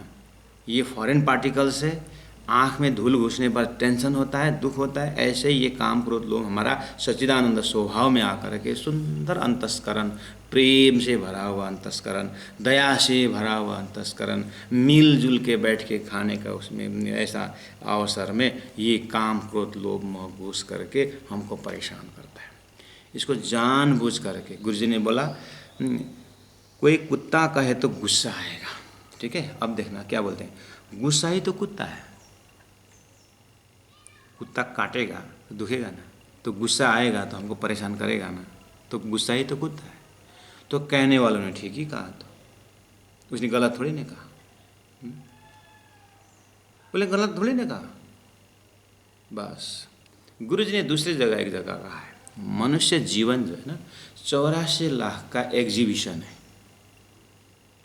ये फॉरेन पार्टिकल्स है, आँख में धूल घुसने पर टेंशन होता है, दुख होता है। ऐसे ही ये काम क्रोध लोग हमारा सच्चिदानंद स्वभाव में आकर के सुंदर अंतस्करण, प्रेम से भरा हुआ अंतस्करण, दया से भरा हुआ अंतस्करण, मिलजुल के बैठ के खाने का उसमें ऐसा अवसर में ये काम क्रोध लोभ मोह घुस करके हमको परेशान करता है। इसको जानबूझ करके गुरुजी ने बोला कोई कुत्ता कहे तो गुस्सा आएगा, ठीक है। अब देखना क्या बोलते हैं, गुस्सा ही तो कुत्ता है। कुत्ता काटेगा तो दुखेगा ना, तो गुस्सा आएगा तो हमको परेशान करेगा ना, तो गुस्सा ही तो कुत्ता है। तो कहने वालों ने ठीक ही कहा, तो उसने गलत थोड़ी ने कहा, बोले गलत थोड़ी ने कहा। बस गुरुजी ने दूसरी जगह एक जगह कहा है, मनुष्य जीवन जो है ना 84 लाख का एग्जीबिशन है।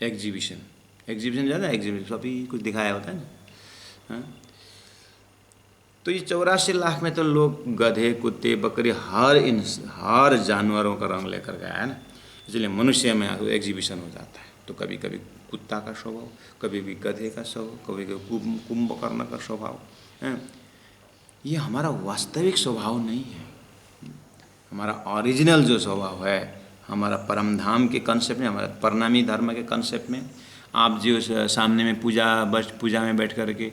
एग्जीबिशन ज़्यादा, एग्जीबिशन अभी कुछ दिखाया होता है ना, हाँ? तो ये 84 लाख में तो लोग गधे, कुत्ते, बकरी, हर जानवरों का रंग लेकर गया है ना, इसलिए मनुष्य में एग्जीबिशन हो जाता है। तो कभी कभी कुत्ता का स्वभाव, कभी भी गधे का स्वभाव, कभी कभी कुंभकर्ण का स्वभाव है। ये हमारा वास्तविक स्वभाव नहीं है। हमारा ओरिजिनल जो स्वभाव है, हमारा परम धाम के कंसेप्ट में, हमारा परिणामी धर्म के कंसेप्ट में, आप जो सामने में पूजा में बैठ कर के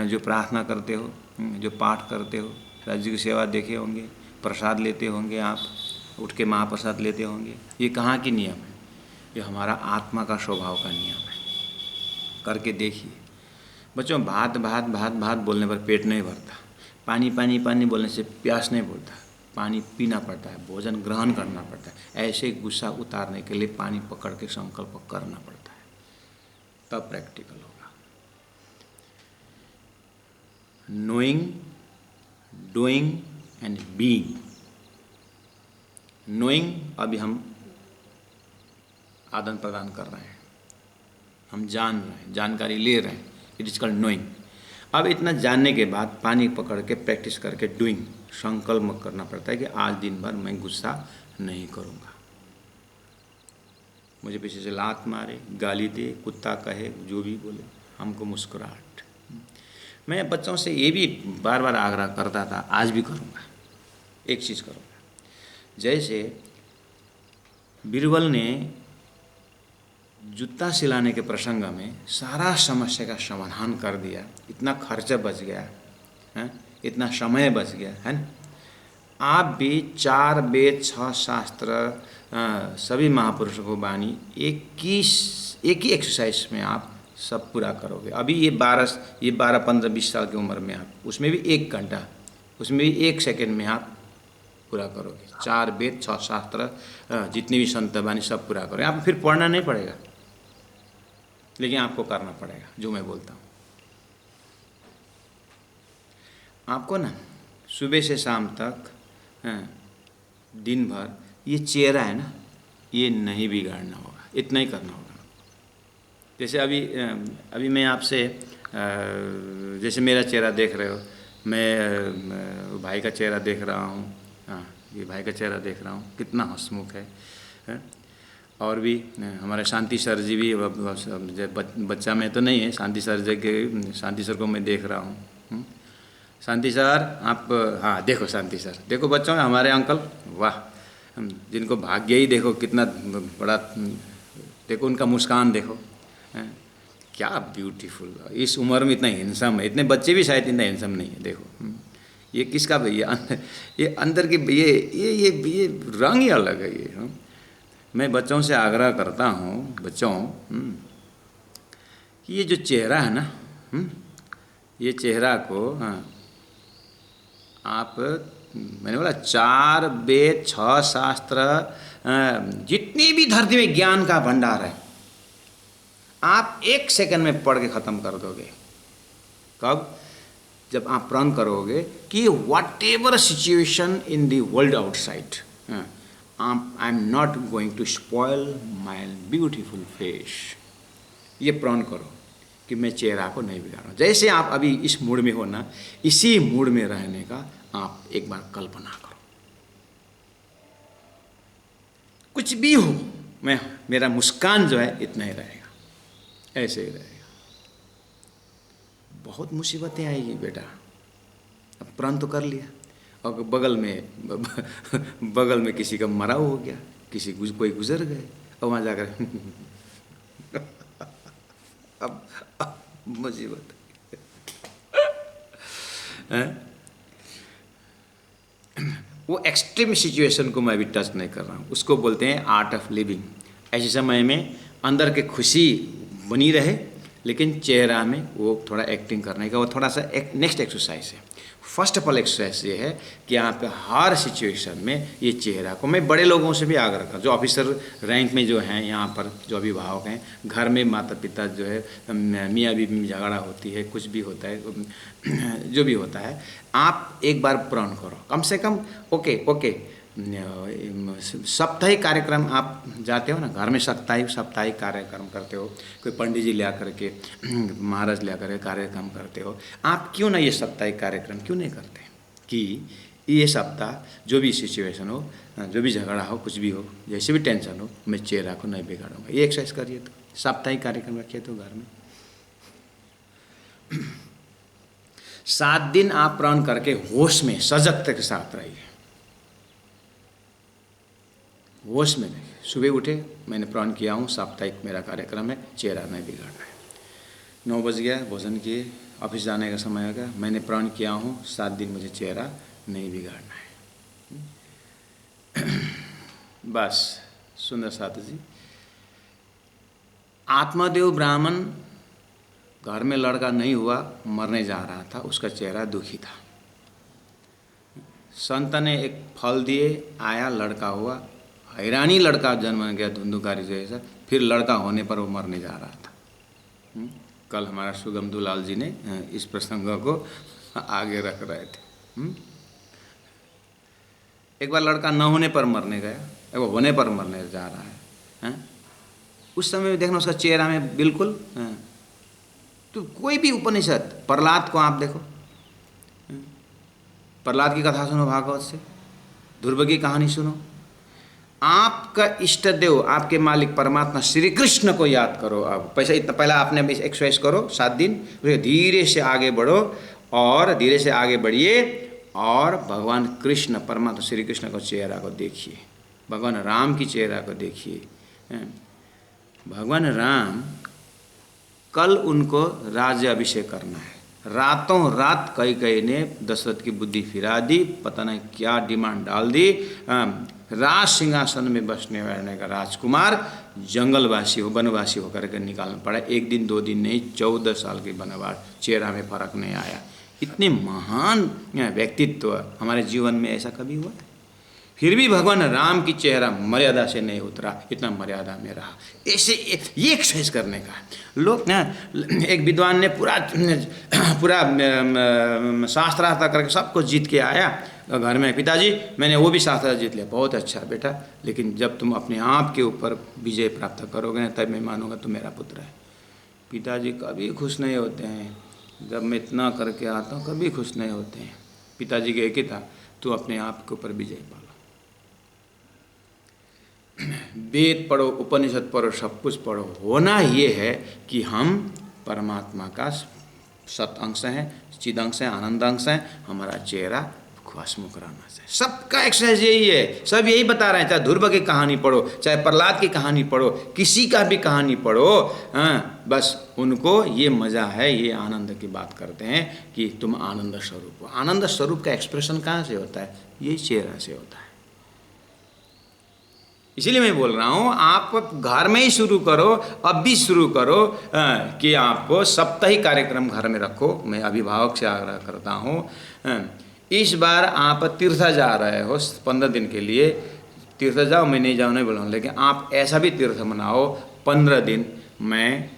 जो प्रार्थना करते हो, जो पाठ करते हो, राज्य की सेवा देखे होंगे, प्रसाद लेते होंगे, आप उठ के महाप्रसाद लेते होंगे, ये कहाँ की नियम है? ये हमारा आत्मा का स्वभाव का नियम है। करके देखिए बच्चों, भात भात भात भात बोलने पर पेट नहीं भरता, पानी पानी पानी बोलने से प्यास नहीं बोलता, पानी पीना पड़ता है, भोजन ग्रहण करना पड़ता है। ऐसे गुस्सा उतारने के लिए पानी पकड़ के संकल्प करना पड़ता है, तब प्रैक्टिकल होगा। Knowing, doing and being. Knowing अभी हम आदान प्रदान कर रहे हैं, हम जान रहे हैं, जानकारी ले रहे हैं, इट इज कॉल्ड नोइंग। अब इतना जानने के बाद पानी पकड़ के प्रैक्टिस करके डूइंग, संकल्प करना पड़ता है कि आज दिन भर मैं गुस्सा नहीं करूँगा। मुझे पीछे से लात मारे, गाली दे, कुत्ता कहे, जो भी बोले, हमको मुस्कुराहट। मैं बच्चों से ये भी बार बार आग्रह करता था, आज भी करूँगा, एक चीज़ करूँगा। जैसे बीरबल ने जूता सिलाने के प्रसंग में सारा समस्या का समाधान कर दिया, इतना खर्चा बच गया है, इतना समय बच गया है ना। आप भी 4 वेद 6 शास्त्र सभी महापुरुषों को वाणी एक ही एक्सरसाइज में आप सब पूरा करोगे। अभी ये 12 15 20 साल की उम्र में आप, उसमें भी 1 घंटा, उसमें भी 1 सेकंड में आप पूरा करोगे। 4 वेद 6 शास्त्र जितनी भी संत वाणी सब पूरा करोगे। आप फिर पढ़ना नहीं पड़ेगा, लेकिन आपको करना पड़ेगा जो मैं बोलता हूँ। आपको ना सुबह से शाम तक दिन भर ये चेहरा है ना, ये नहीं बिगाड़ना होगा, इतना ही करना होगा। जैसे अभी मैं आपसे जैसे मेरा चेहरा देख रहे हो, मैं भाई का चेहरा देख रहा हूँ, हाँ ये भाई का चेहरा देख रहा हूँ, कितना हंसमुख है। और भी हमारे शांति सर जी भी, बच्चा में तो नहीं है, शांति सर को मैं देख रहा हूँ। शांति सर आप, हाँ देखो शांति सर, देखो बच्चों हमारे अंकल, वाह, जिनको भाग्य ही देखो कितना बड़ा, देखो उनका मुस्कान देखो, क्या ब्यूटीफुल। इस उम्र में इतना हैंडसम है, इतने बच्चे भी शायद इतना हैंडसम नहीं है। देखो ये किसका भैया, ये अंदर की ये रंग ही अलग है ये। मैं बच्चों से आग्रह करता हूँ, बच्चों कि ये जो चेहरा है ना, ये चेहरा को आप, मैंने बोला 4 वेद 6 शास्त्र, जितनी भी धरती में ज्ञान का भंडार है, आप 1 सेकंड में पढ़ के ख़त्म कर दोगे। कब? जब आप प्रण करोगे कि whatever situation in the world outside, I am not going to spoil my beautiful face. ये प्रण करो कि मैं चेहरा को नहीं बिगाड़ूँ। जैसे आप अभी इस मूड में हो ना, इसी मूड में रहने का आप एक बार कल्पना करो। कुछ भी हो, मेरा मुस्कान जो है इतना ही रहेगा, ऐसे ही रहेगा। बहुत मुसीबतें आएगी बेटा, अब प्रण तो कर लिया, और बगल में किसी का मरा हो गया, कोई गुजर गए, और वहाँ जाकर अब मुसीबत वो एक्सट्रीम सिचुएशन को मैं अभी टच नहीं कर रहा हूँ, उसको बोलते हैं आर्ट ऑफ लिविंग। ऐसे समय में अंदर के खुशी बनी रहे, लेकिन चेहरा में वो थोड़ा एक्टिंग करने का, वो थोड़ा सा एक नेक्स्ट एक्सरसाइज है। फर्स्ट ऑफ ऑल एक्सरसाइज ये है कि आप हर सिचुएशन में ये चेहरा को, मैं बड़े लोगों से भी आग्रह करता हूँ, जो ऑफिसर रैंक में जो हैं यहाँ पर, जो अभिभावक हैं, घर में माता पिता जो है, मियाँ बीवी में झगड़ा होती है, कुछ भी होता है, जो भी होता है, आप एक बार प्रण करो कम से कम। ओके साप्ताहिक कार्यक्रम आप जाते हो ना, घर में साप्ताहिक कार्यक्रम करते हो, कोई पंडित जी ला करके, महाराज ला करके कार्यक्रम करते हो, आप क्यों ना ये साप्ताहिक कार्यक्रम क्यों नहीं करते कि ये सप्ताह जो भी सिचुएशन हो, जो भी झगड़ा हो, कुछ भी हो, जैसे भी टेंशन हो, मैं चेहरा को नहीं बिगाड़ूंगा। ये एक्सरसाइज करिए, तो साप्ताहिक कार्यक्रम रखिए तो घर में। 7 दिन आप प्रण करके होश में सजगता के साथ रहिए, होश में रहिए। सुबह उठे, मैंने प्रण किया हूँ साप्ताहिक मेरा कार्यक्रम है, चेहरा नहीं बिगाड़ना है। 9 बज गया, भोजन किए, ऑफिस जाने का समय हो गया, मैंने प्रण किया हूँ 7 दिन मुझे चेहरा नहीं बिगाड़ना है। बस सुंदर साथ जी, आत्मदेव ब्राह्मण घर में लड़का नहीं हुआ, मरने जा रहा था, उसका चेहरा दुखी था। संत ने एक फल दिए, आया, लड़का हुआ, हैरानी, लड़का जन्म गया धुंधुकारी जैसा, फिर लड़का होने पर वो मरने जा रहा था। कल हमारा सुगम दुलाल जी ने इस प्रसंग को आगे रख रहे थे। एक बार लड़का न होने पर मरने गया, एक बार होने पर मरने जा रहा है। उस समय में देखना उसका चेहरा में बिल्कुल, तो कोई भी उपनिषद, प्रहलाद को आप देखो, प्रहलाद की कथा सुनो भागवत से, ध्रुव की कहानी सुनो, आपका इष्ट देव, आपके मालिक परमात्मा श्री कृष्ण को याद करो। अब इतना पहला आपने एक्सरसाइज करो 7 दिन, धीरे से आगे बढ़ो, और धीरे से आगे बढ़िए, और भगवान कृष्ण परमात्मा श्री कृष्ण को चेहरा को देखिए, भगवान राम की चेहरा को देखिए। भगवान राम, कल उनको राज्य अभिषेक करना है, रातों रात कई ने दशरथ की बुद्धि फिरा दी, पता नहीं क्या डिमांड डाल दी। राज सिंहासन में बसने वाले का राजकुमार जंगलवासी हो, वनवासी होकर के निकालना पड़ा। 1 दिन 2 दिन नहीं, 14 साल के वनवास, चेहरा में फर्क नहीं आया। इतने महान व्यक्तित्व हमारे जीवन में ऐसा कभी हुआ है? फिर भी भगवान राम की चेहरा मर्यादा से नहीं उतरा, इतना मर्यादा में रहा। ऐसे ये एक्सरसाइज करने का लोग ना, एक विद्वान ने पूरा शास्त्रार्थ करके सब कुछ जीत के आया घर में, पिताजी मैंने वो भी शास्त्र जीत लिया, बहुत अच्छा बेटा, लेकिन जब तुम अपने आप के ऊपर विजय प्राप्त करोगे ना, तब मैं मानूंगा तुम मेरा पुत्र है। पिताजी कभी खुश नहीं होते हैं, जब मैं इतना करके आता हूँ कभी खुश नहीं होते हैं। पिताजी के एक ही था, तू अपने आप के ऊपर विजय पालो, वेद पढ़ो, उपनिषद पढ़ो, सब कुछ पढ़ो। होना ये है कि हम परमात्मा का सत अंश हैं, चिद अंश हैं, आनंद अंश हैं, हमारा चेहरा हंसमुख रहना चाहिए। सबका एक्सरसाइज यही है, सब यही बता रहे हैं। चाहे ध्रुव की कहानी पढ़ो, चाहे प्रहलाद की कहानी पढ़ो, किसी का भी कहानी पढ़ो, बस उनको ये मज़ा है, ये आनंद की बात करते हैं कि तुम आनंद स्वरूप हो। आनंद स्वरूप का एक्सप्रेशन कहाँ से होता है? ये चेहरा से होता है। इसीलिए मैं बोल रहा हूँ, आप घर में ही शुरू करो, अब भी शुरू करो कि आपको साप्ताहिक कार्यक्रम घर में रखो। मैं अभिभावक से आग्रह करता हूँ, इस बार आप तीर्थ जा रहे हो 15 दिन के लिए, तीर्थ जाओ, मैं नहीं जाऊँ नहीं बोला, लेकिन आप ऐसा भी तीर्थ मनाओ 15 दिन मैं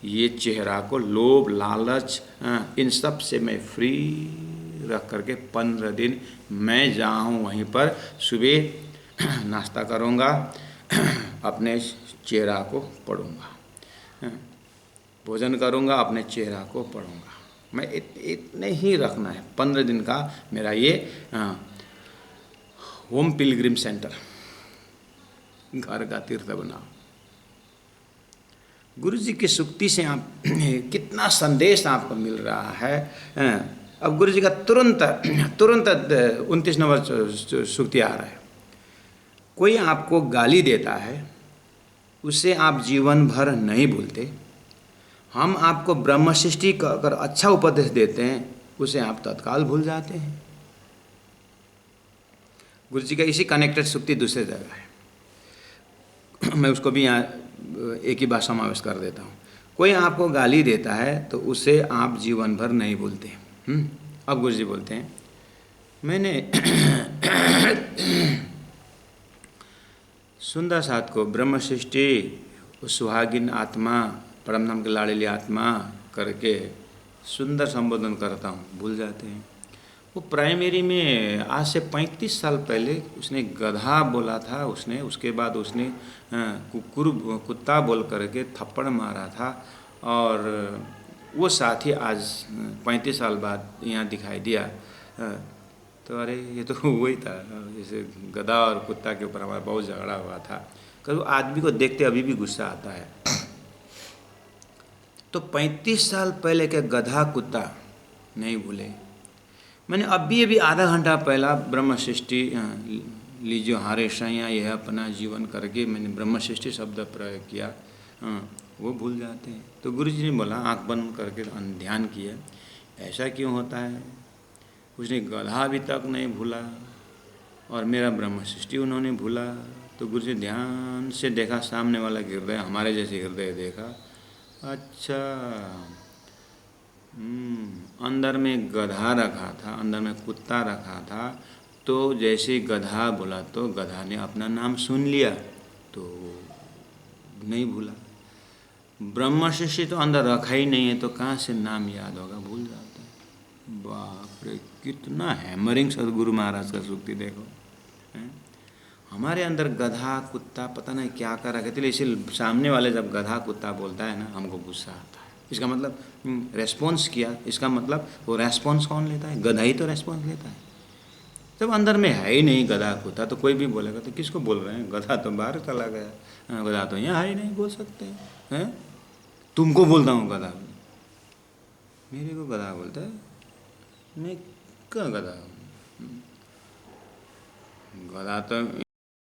ये चेहरा को लोभ लालच इन सब से मैं फ्री रख करके 15 दिन मैं जहाँ हूँ वहीं पर सुबह नाश्ता करूँगा, अपने चेहरा को पढ़ूँगा, भोजन करूँगा, अपने चेहरा को पढ़ूँगा। मैं इतने ही रखना है 15 दिन का मेरा ये होम पिलग्रिम सेंटर, घर का तीर्थ बनाओ। गुरु जी की सूक्ति से आप कितना संदेश आपको मिल रहा है। अब गुरु जी का तुरंत 29 नंबर सूक्ति आ रहा है। कोई आपको गाली देता है उसे आप जीवन भर नहीं भूलते, हम आपको ब्रह्म सृष्टि कर अच्छा उपदेश देते हैं उसे आप तत्काल भूल जाते हैं। गुरु जी का इसी कनेक्टेड सूक्ति दूसरे जगह है, मैं उसको भी यहाँ एक ही बात समावेश कर देता हूँ। कोई आपको गाली देता है तो उसे आप जीवन भर नहीं भूलते। अब गुरु जी बोलते हैं, मैंने सुंदर साथ को ब्रह्म सृष्टि सुहागिन आत्मा परम धाम की लाड़ली आत्मा करके सुंदर संबोधन करता हूँ, भूल जाते हैं। वो प्राइमरी में आज से 35 साल पहले उसने गधा बोला था, उसने उसके बाद उसने कुत्ता बोल करके थप्पड़ मारा था, और वो साथी आज 35 साल बाद यहाँ दिखाई दिया। तो अरे ये तो वही था, जैसे गधा और कुत्ता के ऊपर हमारा बहुत झगड़ा हुआ था। कभी आदमी को देखते अभी भी गुस्सा आता है। तो 35 साल पहले के गधा कुत्ता नहीं भूले। मैंने अभी आधा घंटा पहला ब्रह्म सृष्टि लीजिए हारे सैया यह अपना जीवन करके मैंने ब्रह्म सृष्टि शब्द प्रयोग किया, वो भूल जाते हैं। तो गुरु जी ने बोला, आंख बंद करके ध्यान किया, ऐसा क्यों होता है? उसने गधा अभी तक नहीं भूला और मेरा ब्रह्म सृष्टि उन्होंने भूला। तो गुरु जी ध्यान से देखा, सामने वाला हृदय हमारे जैसे हृदय देखा, अच्छा अंदर में गधा रखा था, अंदर में कुत्ता रखा था। तो जैसे गधा बोला तो गधा ने अपना नाम सुन लिया, तो नहीं भूला। ब्रह्म सृष्टि तो अंदर रखा ही नहीं है, तो कहाँ से नाम याद होगा, भूल जाता है। बाप रे, कितना हैमरिंग सदगुरु महाराज का सूक्ति देखो है? हमारे अंदर गधा कुत्ता पता नहीं क्या कर रखे थे, इसीलिए सामने वाले जब गधा कुत्ता बोलता है ना, हमको गुस्सा आता है। इसका मतलब रेस्पॉन्स किया, इसका मतलब वो रेस्पॉन्स कौन लेता है? गधा ही तो रेस्पॉन्स लेता है। जब अंदर में है ही नहीं गधा कुत्ता, तो कोई भी बोलेगा तो किसको बोल रहे हैं? गधा तो बाहर चला गया, गधा तो यहाँ है ही नहीं, बोल सकते हैं। तुमको बोलता हूँ गधा, मेरे को गधा बोलता है, मैं क्या गधा? गधा तो